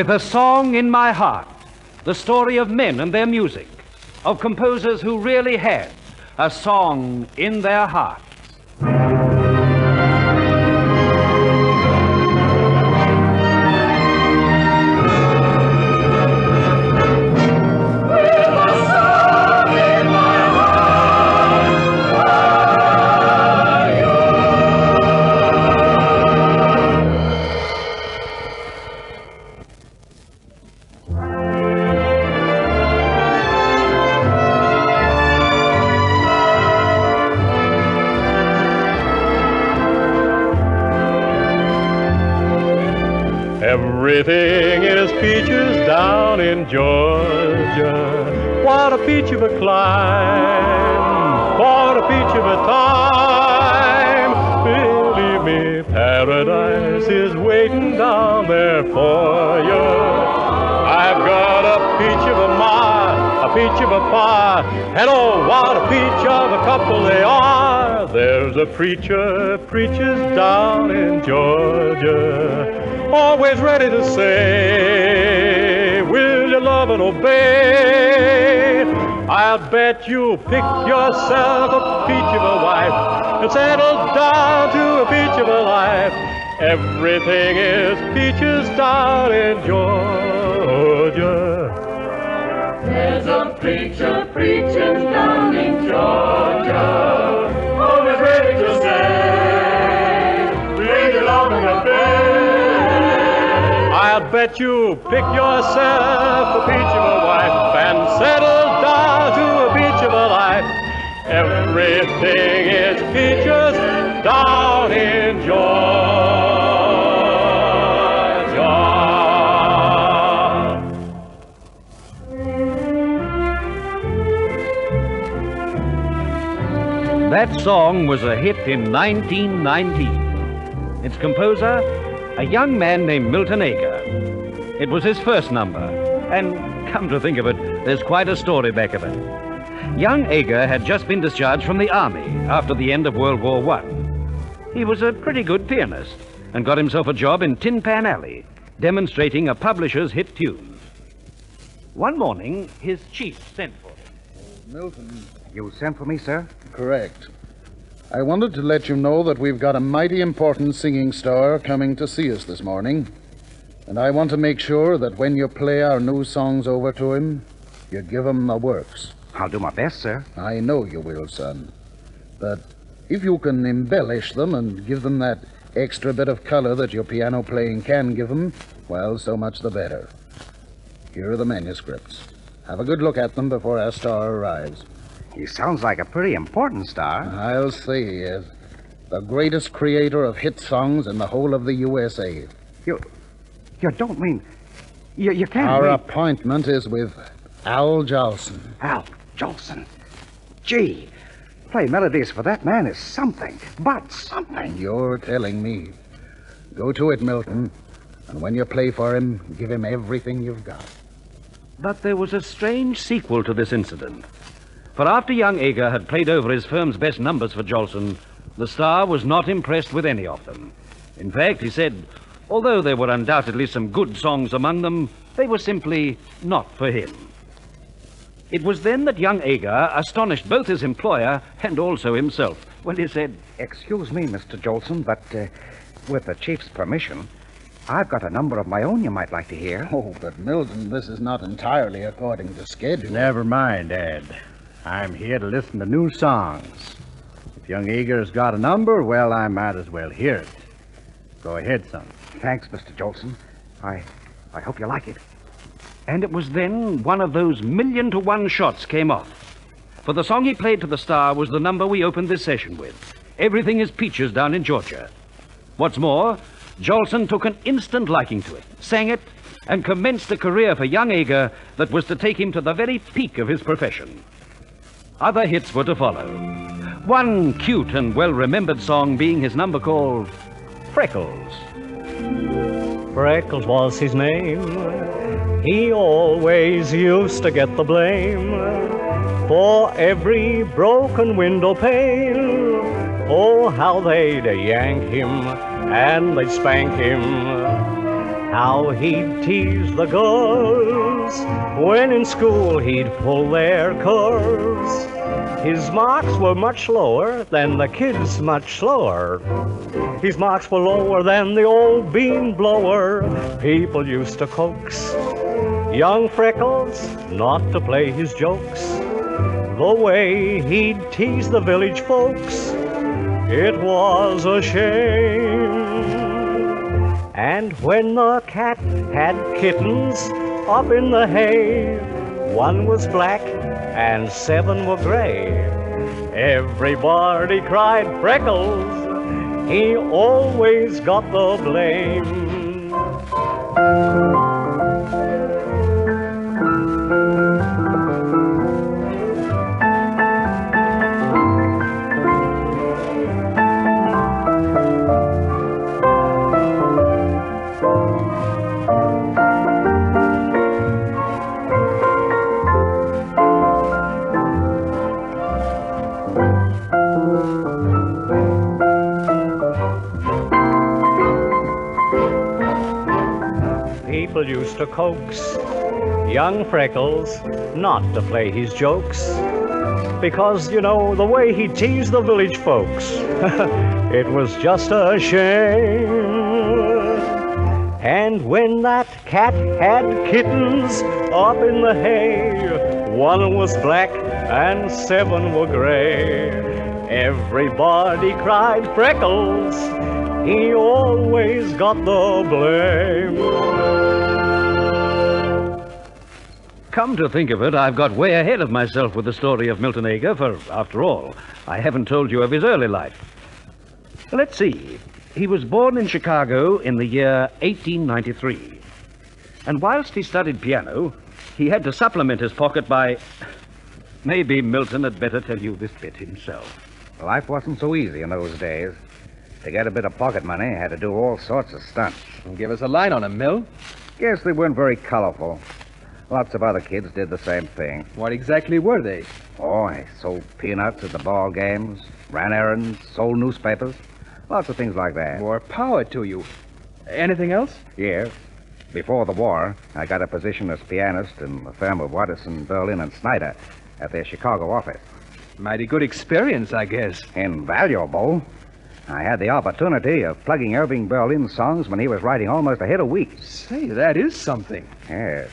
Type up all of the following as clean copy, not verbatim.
With a song in my heart, the story of men and their music, of composers who really had a song in their hearts. Everything is peaches down in Georgia. What a peach of a climb, what a peach of a time. Believe me, paradise is waiting down there for you. I've got a peach of a mile, a peach of a pie, and oh, what a peach of a couple they are. There's a preacher preaches down in Georgia, always ready to say, will you love and obey? I'll bet you'll pick yourself a peach of a wife and settle down to a peach of a life. Everything is peaches down in Georgia. There's a preacher preaching down in Georgia, always ready to say, will you love and obey? I'll bet you pick yourself a peach of a wife and settle down to a peach of a life. Everything is peaches down in Georgia. That song was a hit in 1919. Its composer, a young man named Milton Ager. It was his first number, and come to think of it, there's quite a story back of it. Young Ager had just been discharged from the army after the end of World War I. He was a pretty good pianist and got himself a job in Tin Pan Alley, demonstrating a publisher's hit tunes. One morning, his chief sent for him. Milton. You sent for me, sir? Correct. I wanted to let you know that we've got a mighty important singing star coming to see us this morning. And I want to make sure that when you play our new songs over to him, you give him the works. I'll do my best, sir. I know you will, son. But if you can embellish them and give them that extra bit of color that your piano playing can give them, well, so much the better. Here are the manuscripts. Have a good look at them before our star arrives. He sounds like a pretty important star. I'll say he is. The greatest creator of hit songs in the whole of the USA. You don't mean... You can't Our mean... appointment is with Al Jolson. Al Jolson. Gee, play melodies for that man is something, but something. You're telling me. Go to it, Milton. And when you play for him, give him everything you've got. But there was a strange sequel to this incident. For after young Ager had played over his firm's best numbers for Jolson, the star was not impressed with any of them. In fact, he said, although there were undoubtedly some good songs among them, they were simply not for him. It was then that young Ager astonished both his employer and also himself when he said, Excuse me, Mr. Jolson, but with the chief's permission, I've got a number of my own you might like to hear. Oh, but Milton, this is not entirely according to schedule. Never mind, Dad. I'm here to listen to new songs. If young Ager's got a number, well, I might as well hear it. Go ahead, son. Thanks, Mr. Jolson. I hope you like it. And it was then one of those 1,000,000-to-1 shots came off. For the song he played to the star was the number we opened this session with. Everything is Peaches Down in Georgia. What's more, Jolson took an instant liking to it, sang it, and commenced a career for young Ager that was to take him to the very peak of his profession. Other hits were to follow. One cute and well-remembered song being his number called Freckles. Freckles was his name. He always used to get the blame for every broken window pane. Oh, how they'd yank him and they'd spank him how he'd tease the girls. When in school he'd pull their curls. His marks were much lower than the kids, much slower. His marks were lower than the old bean blower. People used to coax young Freckles not to play his jokes. The way he'd tease the village folks, it was a shame. And when the cat had kittens up in the hay, one was black and 7 were gray. Everybody cried Freckles, he always got the blame. People used to coax young Freckles not to play his jokes, because, you know, the way he teased the village folks, it was just a shame. And when that cat had kittens up in the hay, 1 was black and 7 were gray. Everybody cried Freckles, he always got the blame. Come to think of it, I've got way ahead of myself with the story of Milton Ager, for, after all, I haven't told you of his early life. Let's see. He was born in Chicago in the year 1893. And whilst he studied piano, he had to supplement his pocket by... Maybe Milton had better tell you this bit himself. Life wasn't so easy in those days. To get a bit of pocket money, you had to do all sorts of stunts. Give us a line on him, Mill. Guess they weren't very colorful. Lots of other kids did the same thing. What exactly were they? Oh, I sold peanuts at the ball games, ran errands, sold newspapers. Lots of things like that. More power to you. Anything else? Yes. Before the war, I got a position as pianist in the firm of Watterson, Berlin, and Snyder at their Chicago office. Mighty good experience, I guess. Invaluable. I had the opportunity of plugging Irving Berlin's songs when he was writing almost a hit a week. Say, that is something. Yes.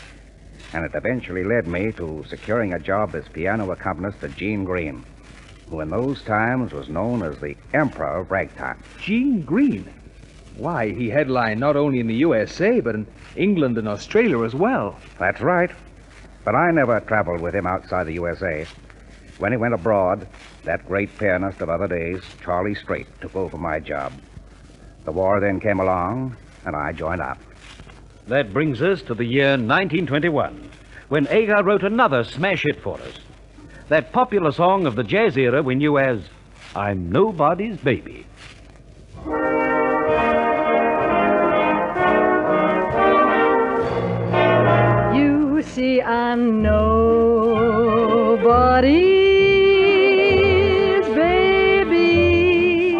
And it eventually led me to securing a job as piano accompanist to Gene Green, who in those times was known as the Emperor of Ragtime. Gene Green? Why, he headlined not only in the USA, but in England and Australia as well. That's right. But I never traveled with him outside the USA. When he went abroad, that great pianist of other days, Charlie Strait, took over my job. The war then came along, and I joined up. That brings us to the year 1921, when Ager wrote another smash hit for us. That popular song of the jazz era we knew as I'm Nobody's Baby. You see, I'm nobody's baby.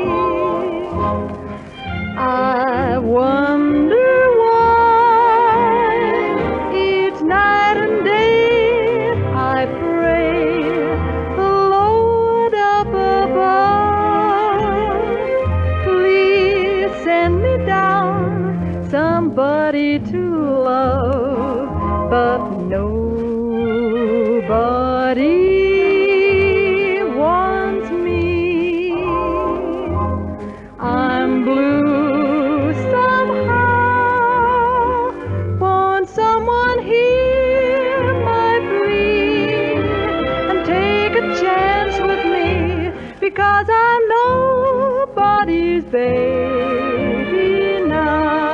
I wonder somebody to love, but nobody wants me. I'm blue somehow. Won't someone hear my plea and take a chance with me, because I'm nobody's baby now.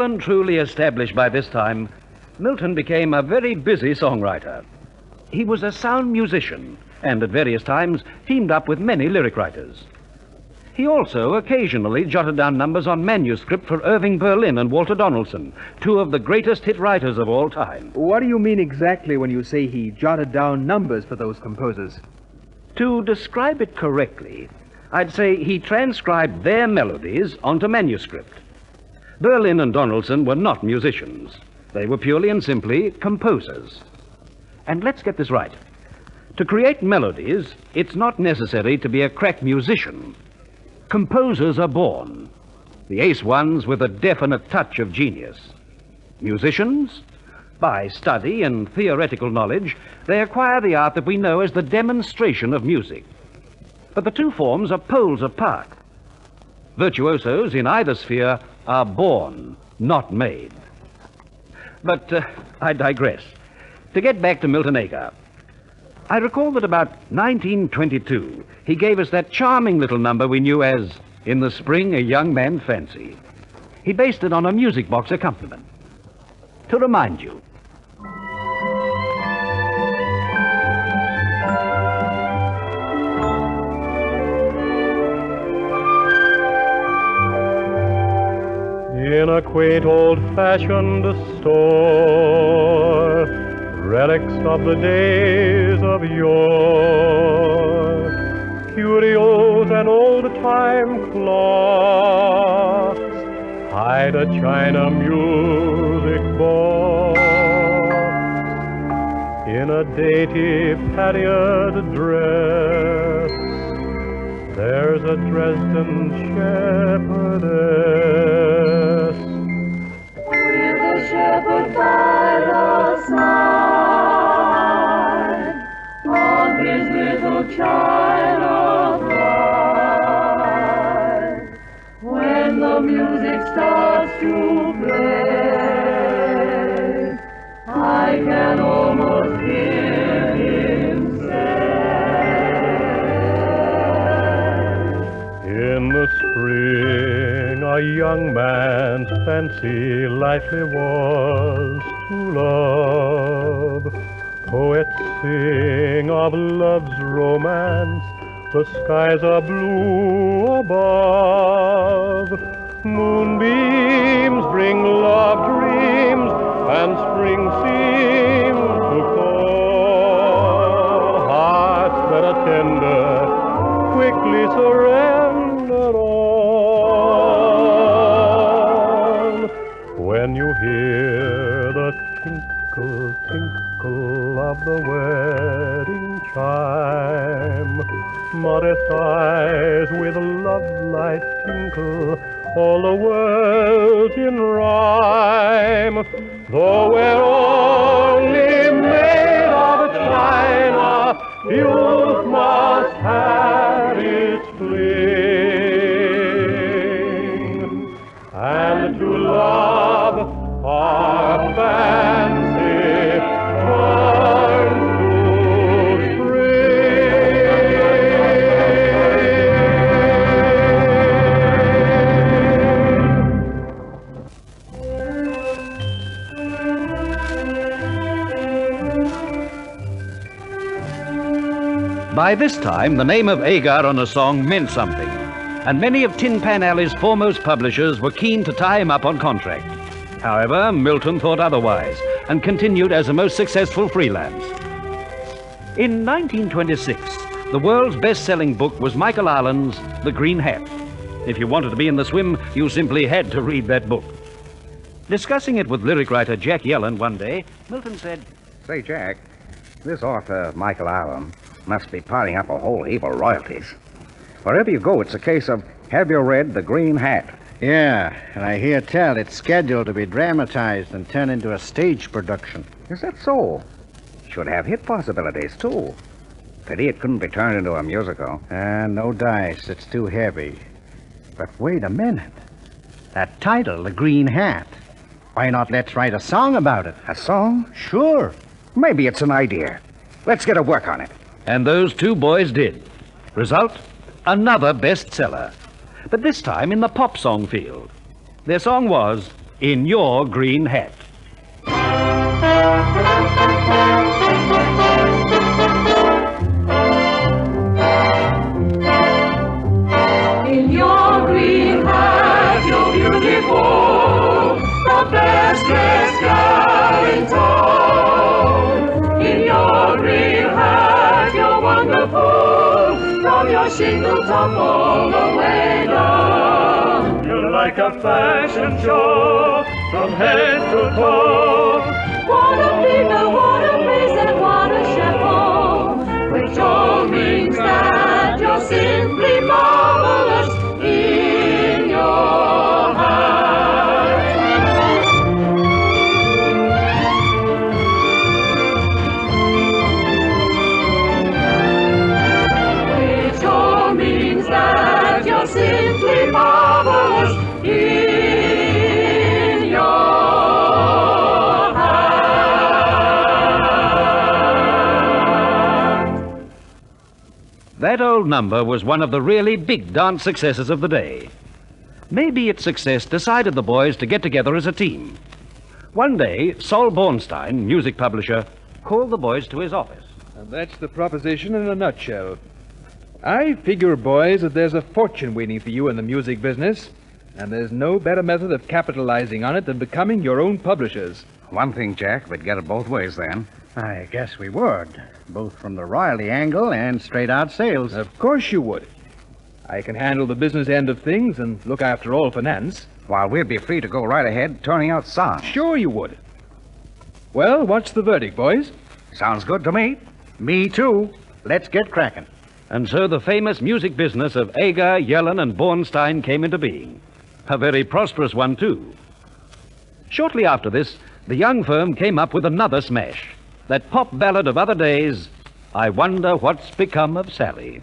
and truly established by this time, Milton became a very busy songwriter. He was a sound musician and at various times teamed up with many lyric writers. He also occasionally jotted down numbers on manuscript for Irving Berlin and Walter Donaldson, two of the greatest hit writers of all time. What do you mean exactly when you say he jotted down numbers for those composers? To describe it correctly, I'd say he transcribed their melodies onto manuscript. Berlin and Donaldson were not musicians. They were purely and simply composers. And let's get this right. To create melodies, it's not necessary to be a crack musician. Composers are born, the ace ones with a definite touch of genius. Musicians, by study and theoretical knowledge, they acquire the art that we know as the demonstration of music. But the two forms are poles apart. Virtuosos in either sphere are born, not made. But I digress. To get back to Milton Ager, I recall that about 1922, he gave us that charming little number we knew as In the Spring a Young Man Fancy. He based it on a music box accompaniment. To remind you, in a quaint old-fashioned store, relics of the days of yore, curios and old-time clocks hide a china music box. In a dainty patterned dress, there's a Dresden shepherdess, with a shepherd by the side of his little china bride. When the music starts to play, I can almost hear him say, in the spring a young man's fancy lightly was to love. Poets sing of love's romance, the skies are blue above. Moonbeams bring love dreams, and spring seems to call. Hearts that are tender quickly surrender all. When you hear the tinkle, tinkle of the wedding chime, modest eyes with love light tinkle, all the world's in rhyme. Though we're only made of china, youth must have its fling, and to love our fancy turns to by this time, the name of Ager on a song meant something, and many of Tin Pan Alley's foremost publishers were keen to tie him up on contract. However, Milton thought otherwise and continued as a most successful freelance. In 1926, the world's best-selling book was Michael Arlen's The Green Hat. If you wanted to be in the swim, you simply had to read that book. Discussing it with lyric writer Jack Yellen one day, Milton said, Say, Jack, this author, Michael Allen, must be piling up a whole heap of royalties. Wherever you go, it's a case of, have you read The Green Hat? Yeah, and I hear tell it's scheduled to be dramatized and turned into a stage production. Is that so? Should have hit possibilities, too. Pity it couldn't be turned into a musical. No dice, it's too heavy. But wait a minute. That title, The Green Hat. Why not let's write a song about it? A song? Sure. Maybe it's an idea. Let's get to work on it. and those two boys did. Result, another bestseller, but this time in the pop song field. Their song was in your green hat. In your green hat, you're beautiful, the best dressed gal in town. In your green hat, you're wonderful, from your shingle top all the way down. You're like a fashion show, from head to toe. What a figure, what a face, and what a chapeau, which all means that you're simply marvelous in your hat. Which all means that you're simply marvelous in your hat. That old number was one of the really big dance successes of the day. Maybe its success decided the boys to get together as a team. One day, Sol Bornstein, music publisher, called the boys to his office. And that's the proposition in a nutshell. I figure, boys, that there's a fortune waiting for you in the music business, and there's no better method of capitalizing on it than becoming your own publishers. One thing, Jack, we'd get it both ways then. I guess we would, both from the royalty angle and straight-out sales. Of course you would. I can handle the business end of things and look after all finance. While we'd be free to go right ahead turning out songs. Sure you would. Well, what's the verdict, boys? Sounds good to me. Me too. Let's get cracking. And so the famous music business of Ager, Yellen, and Bornstein came into being. A very prosperous one, too. Shortly after this, the young firm came up with another smash. That pop ballad of other days, I Wonder What's Become of Sally.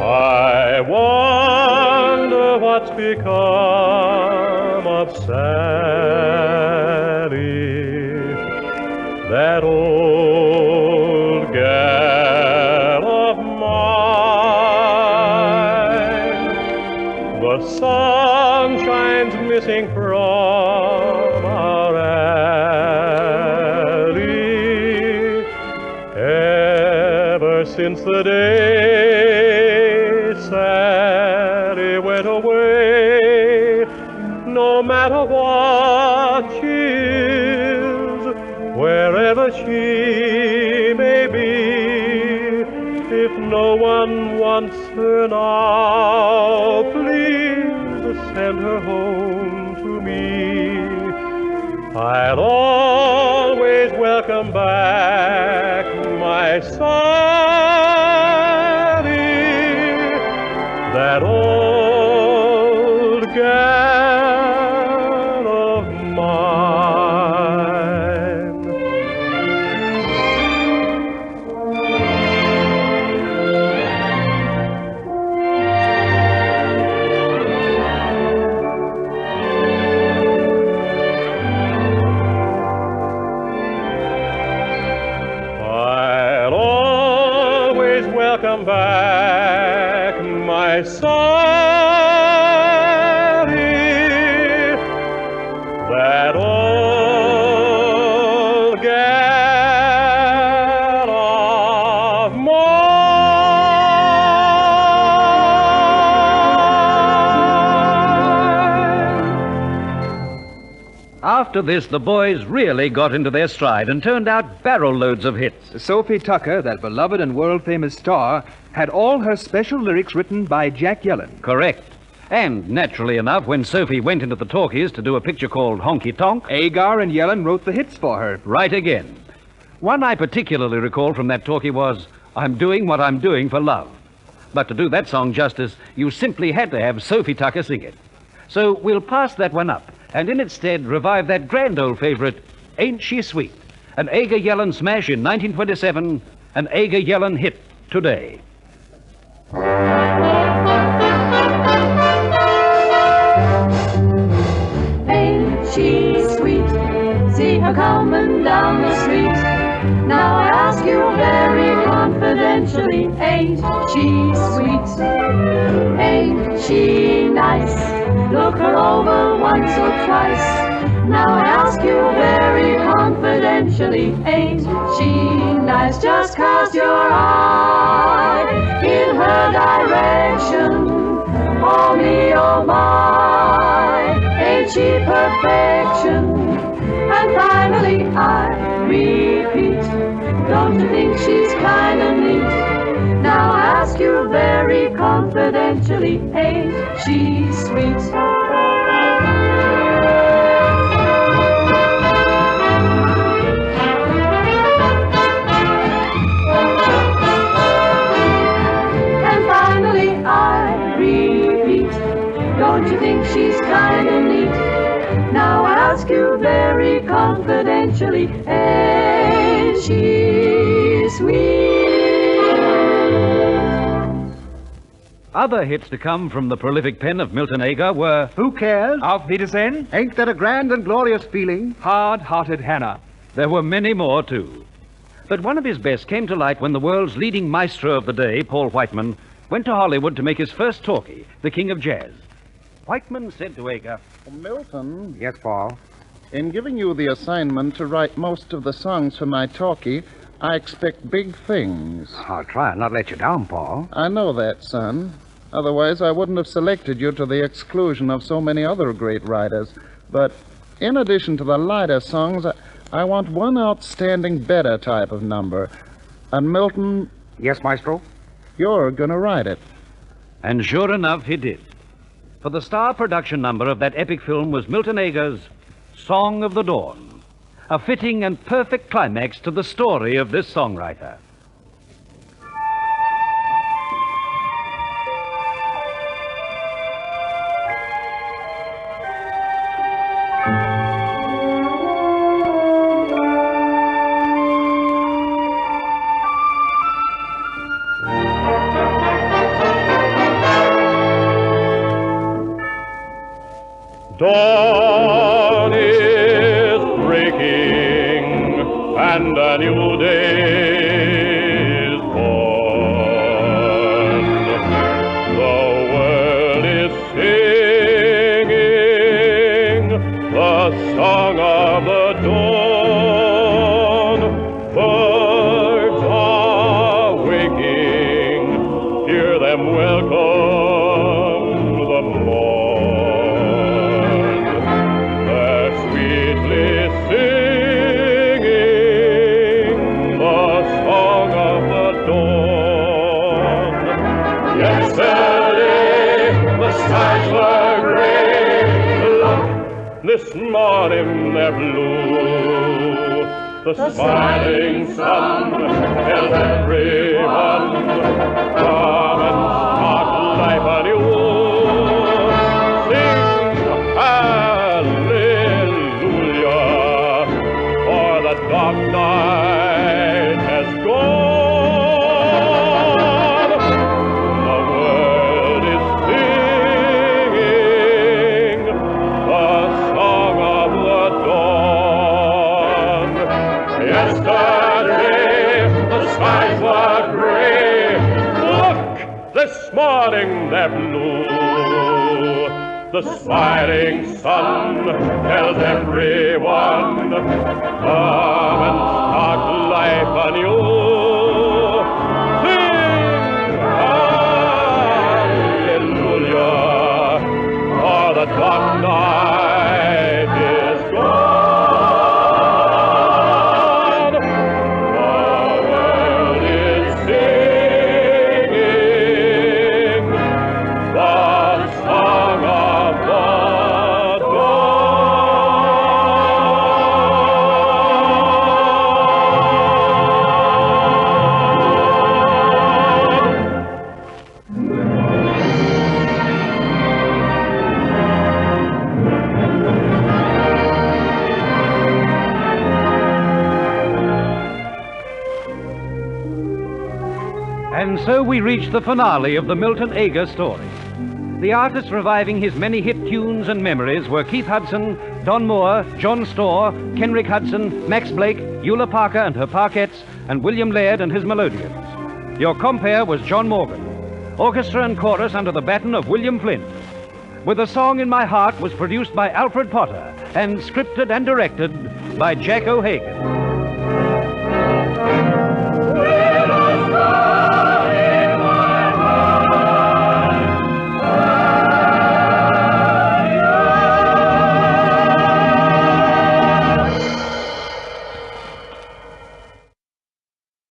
I wonder what's become of Sally, that old gal of mine. The sunshine's missing from our alley ever since the day Sally went away. No matter what she is, wherever she may be, if no one wants her now, please send her home to me. I'll always welcome back my Sally, that old gal of mine. I'll always welcome back my Sally, that old gal of mine. After this, the boys really got into their stride and turned out barrel loads of hits. Sophie Tucker, that beloved and world-famous star, had all her special lyrics written by Jack Yellen. Correct. And naturally enough, when Sophie went into the talkies to do a picture called Honky Tonk, Ager and Yellen wrote the hits for her. right again. One I particularly recall from that talkie was, I'm doing what I'm doing for love. But to do that song justice, you simply had to have Sophie Tucker sing it. So we'll pass that one up, and in its stead revive that grand old favorite, Ain't She Sweet? An Ager Yellen smash in 1927, an Ager Yellen hit today. Ain't she sweet? See her coming down the street. confidentially. Ain't she sweet? Ain't she nice? Look her over once or twice. Now I ask you very confidentially, ain't she nice? Just cast your eye in her direction. Oh me, oh my, ain't she perfection? And finally I repeat, don't you think she's kind of neat? Now I ask you very confidentially, ain't she sweet? Don't you think she's kind of neat? Now I ask you very confidentially, ain't she sweet? Other hits to come from the prolific pen of Milton Ager were Who Cares? Auf Wiedersehen, Ain't That a Grand and Glorious Feeling? Hard-Hearted Hannah. There were many more, too. But one of his best came to light when the world's leading maestro of the day, Paul Whiteman, went to Hollywood to make his first talkie, the king of jazz. Whiteman said to Ager, Milton, Yes, Paul? in giving you the assignment to write most of the songs for my talkie, I expect big things. I'll try and not let you down, Paul. I know that, son. Otherwise, I wouldn't have selected you to the exclusion of so many other great writers. But in addition to the lighter songs, I want one outstanding better type of number. And Milton, Yes, Maestro? you're going to write it. and sure enough, he did. For the star production number of that epic film was Milton Ager's Song of the Dawn, a fitting and perfect climax to the story of this songwriter. Dawn is breaking and a new day is born. The world is singing the song of the dawn. Birds are waking, hear them welcome the morn. This morning they're blue. The smiling sun tells everyone, come and start life anew. Sing hallelujah, for the dark night has gone. The world is singing the song of the dawn. Yesterday the skies were gray. Look, this morning they're blue. The smiling sun tells everyone, come and start life anew. Sing hallelujah, for the dark night is gone. The world is singing the song of the And so we reach the finale of the Milton Ager story. The artists reviving his many hit tunes and memories were Keith Hudson, Don Moore, John Storr, Kenrick Hudson, Max Blake, Eula Parker and her Parkettes, and William Laird and his Melodians. Your compere was John Morgan. Orchestra and chorus under the baton of William Flynn. With a Song in My Heart was produced by Alfred Potter and scripted and directed by Jack O'Hagan.